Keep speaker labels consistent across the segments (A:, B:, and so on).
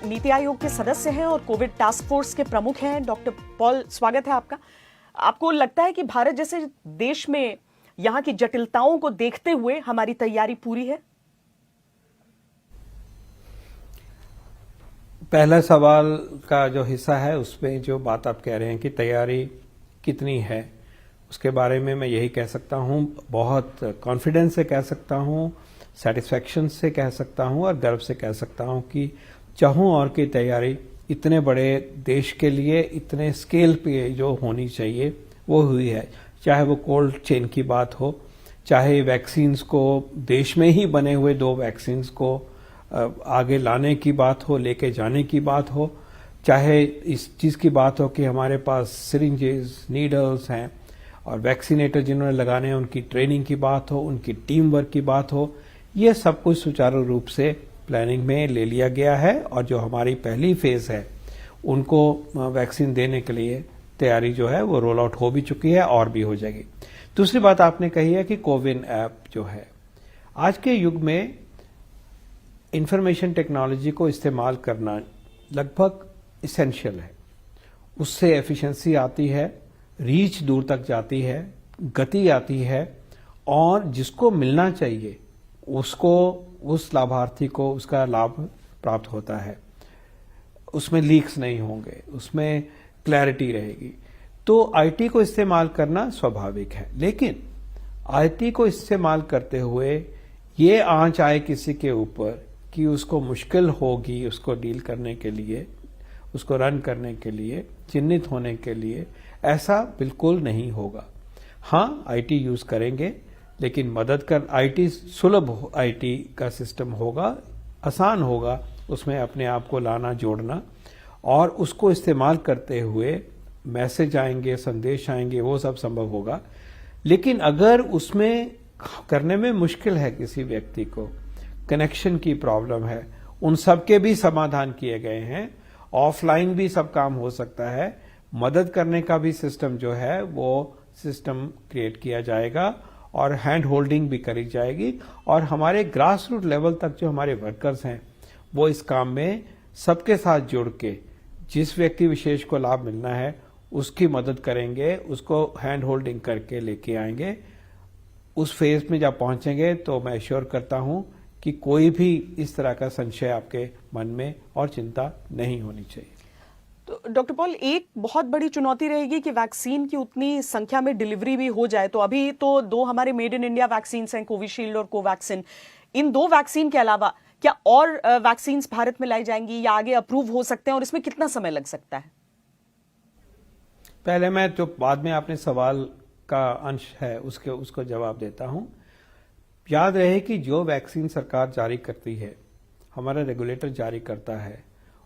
A: नीति आयोग के सदस्य हैं और कोविड टास्क फोर्स के प्रमुख हैं। डॉक्टर पॉल, स्वागत है आपका। आपको लगता है कि भारत जैसे देश में यहाँ की जटिलताओं को देखते हुए हमारी तैयारी पूरी है?
B: पहला सवाल का जो हिस्सा है उसमें जो बात आप कह रहे हैं कि तैयारी कितनी है, उसके बारे में मैं यही कह सकता हूं, बहुत कॉन्फिडेंस से कह सकता हूं, सेटिस्फैक्शन से कह सकता हूं और गर्व से कह सकता हूं कि चाहूं और की तैयारी इतने बड़े देश के लिए इतने स्केल पे जो होनी चाहिए वो हुई है। चाहे वो कोल्ड चेन की बात हो, चाहे वैक्सीन्स को देश में ही बने हुए 2 वैक्सीन्स को आगे लाने की बात हो, लेके जाने की बात हो, चाहे इस चीज की बात हो कि हमारे पास सिरिंजेस, नीडल्स हैं और वैक्सीनेटर जिन्होंने लगाने हैं उनकी ट्रेनिंग की बात हो, उनकी टीम वर्क की बात हो, ये सब कुछ सुचारू रूप से प्लानिंग में ले लिया गया है। और जो हमारी पहली फेज है उनको वैक्सीन देने के लिए तैयारी जो है वो रोल आउट हो भी चुकी है और भी हो जाएगी। दूसरी बात आपने कही है कि कोविन ऐप जो है, आज के युग में इंफॉर्मेशन टेक्नोलॉजी को इस्तेमाल करना लगभग इसेंशियल है। उससे एफिशिएंसी आती है, रीच दूर तक जाती है, गति आती है और जिसको मिलना चाहिए उसको, उस लाभार्थी को उसका लाभ प्राप्त होता है। उसमें लीक्स नहीं होंगे, उसमें क्लैरिटी रहेगी। तो आईटी को इस्तेमाल करना स्वाभाविक है, लेकिन आईटी को इस्तेमाल करते हुए ये आंच आए किसी के ऊपर कि उसको मुश्किल होगी उसको डील करने के लिए, उसको रन करने के लिए, चिन्हित होने के लिए, ऐसा बिल्कुल नहीं होगा। हाँ, आईटी यूज करेंगे, लेकिन मदद कर आईटी सुलभ आईटी का सिस्टम होगा, आसान होगा उसमें अपने आप को लाना जोड़ना, और उसको इस्तेमाल करते हुए मैसेज आएंगे, संदेश आएंगे, वो सब संभव होगा। लेकिन अगर उसमें करने में मुश्किल है, किसी व्यक्ति को कनेक्शन की प्रॉब्लम है, उन सब के भी समाधान किए गए हैं। ऑफलाइन भी सब काम हो सकता है, मदद करने का भी सिस्टम जो है वो सिस्टम क्रिएट किया जाएगा और हैंड होल्डिंग भी करी जाएगी। और हमारे ग्रास रूट लेवल तक जो हमारे वर्कर्स हैं वो इस काम में सबके साथ जुड़ के जिस व्यक्ति विशेष को लाभ मिलना है उसकी मदद करेंगे, उसको हैंड होल्डिंग करके लेके आएंगे। उस फेज में जब पहुंचेंगे तो मैं श्योर करता हूं कि कोई भी इस तरह का संशय आपके मन में और चिंता नहीं होनी चाहिए।
A: तो डॉक्टर पॉल, एक बहुत बड़ी चुनौती रहेगी कि वैक्सीन की उतनी संख्या में डिलीवरी भी हो जाए। तो अभी तो 2 हमारे मेड इन इंडिया वैक्सीन हैं, कोविशील्ड और कोवैक्सिन। इन 2 वैक्सीन के अलावा क्या और वैक्सीन भारत में लाई जाएंगी या आगे अप्रूव हो सकते हैं, और इसमें कितना समय लग सकता है?
B: पहले मैं जो बाद में आपने सवाल का अंश है उसको जवाब देता हूं। याद रहे कि जो वैक्सीन सरकार जारी करती है, हमारा रेगुलेटर जारी करता है,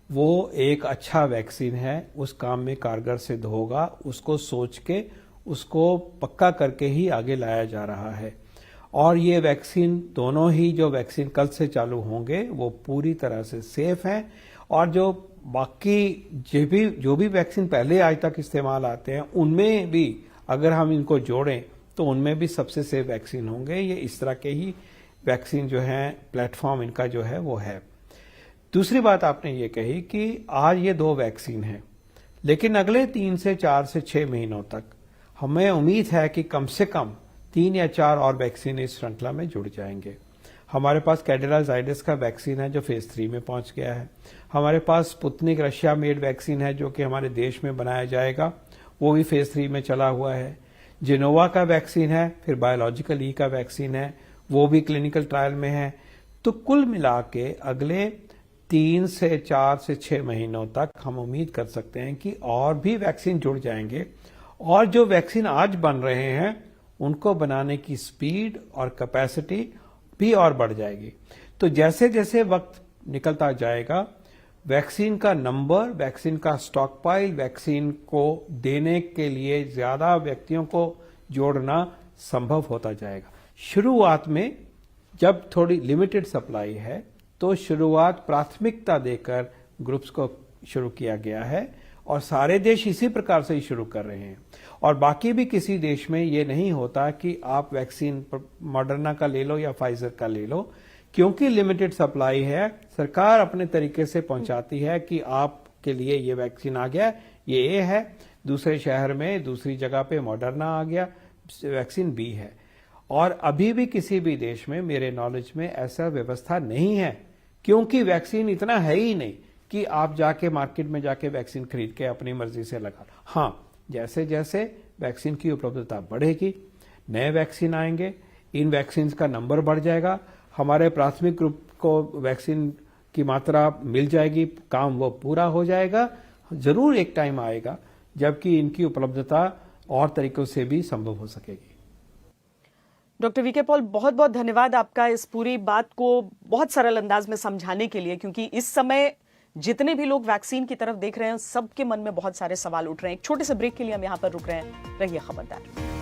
B: वो एक अच्छा वैक्सीन है, उस काम में कारगर सिद्ध होगा, उसको सोच के उसको पक्का करके ही आगे लाया जा रहा है। और ये वैक्सीन, दोनों ही जो वैक्सीन कल से चालू होंगे वो पूरी तरह से सेफ हैं। और जो बाकी जो भी वैक्सीन पहले आज तक इस्तेमाल आते हैं उनमें भी अगर हम इनको जोड़ें तो उनमें भी सबसे सेफ वैक्सीन होंगे। ये इस तरह के ही वैक्सीन जो है, प्लेटफॉर्म इनका जो है वो है। दूसरी बात आपने ये कही कि आज ये 2 वैक्सीन हैं, लेकिन अगले 3 से 4 से 6 महीनों तक हमें उम्मीद है कि कम से कम 3 या 4 और वैक्सीन इस श्रृंखला में जुड़ जाएंगे। हमारे पास कैडिला जाइडस का वैक्सीन है जो फेज 3 में पहुंच गया है। हमारे पास स्पुतनिक रशिया मेड वैक्सीन है जो कि हमारे देश में बनाया जाएगा, वो भी फेज 3 में चला हुआ है। जिनोवा का वैक्सीन है, फिर बायोलॉजिकल ई का वैक्सीन है, वो भी क्लिनिकल ट्रायल में है। तो कुल मिला के अगले 3 से 4 से 6 महीनों तक हम उम्मीद कर सकते हैं कि और भी वैक्सीन जुड़ जाएंगे, और जो वैक्सीन आज बन रहे हैं उनको बनाने की स्पीड और कैपेसिटी भी और बढ़ जाएगी। तो जैसे जैसे वक्त निकलता जाएगा, वैक्सीन का नंबर, वैक्सीन का स्टॉक पाइल, वैक्सीन को देने के लिए ज्यादा व्यक्तियों को जोड़ना संभव होता जाएगा। शुरुआत में जब थोड़ी लिमिटेड सप्लाई है तो शुरुआत प्राथमिकता देकर ग्रुप्स को शुरू किया गया है, और सारे देश इसी प्रकार से ही शुरू कर रहे हैं। और बाकी भी किसी देश में ये नहीं होता कि आप वैक्सीन मॉडर्ना का ले लो या फाइजर का ले लो, क्योंकि लिमिटेड सप्लाई है, सरकार अपने तरीके से पहुंचाती है कि आपके लिए ये वैक्सीन आ गया, ये ए है, दूसरे शहर में दूसरी जगह पे मॉडर्ना आ गया, वैक्सीन बी है। और अभी भी किसी भी देश में मेरे नॉलेज में ऐसा व्यवस्था नहीं है, क्योंकि वैक्सीन इतना है ही नहीं कि आप जाके मार्केट में जाके वैक्सीन खरीद के अपनी मर्जी से लगा लो। हाँ, जैसे जैसे वैक्सीन की उपलब्धता बढ़ेगी, नए वैक्सीन आएंगे, इन वैक्सीन का नंबर बढ़ जाएगा, हमारे प्राथमिक ग्रुप को वैक्सीन की मात्रा मिल जाएगी, काम वो पूरा हो जाएगा। जरूर एक टाइम आएगा जबकि इनकी उपलब्धता और तरीकों से भी संभव हो सकेगी।
A: डॉक्टर वीके पॉल, बहुत बहुत धन्यवाद आपका इस पूरी बात को बहुत सरल अंदाज में समझाने के लिए, क्योंकि इस समय जितने भी लोग वैक्सीन की तरफ देख रहे हैं सबके मन में बहुत सारे सवाल उठ रहे हैं। एक छोटे से ब्रेक के लिए हम यहां पर रुक रहे हैं, रहिए खबरदार।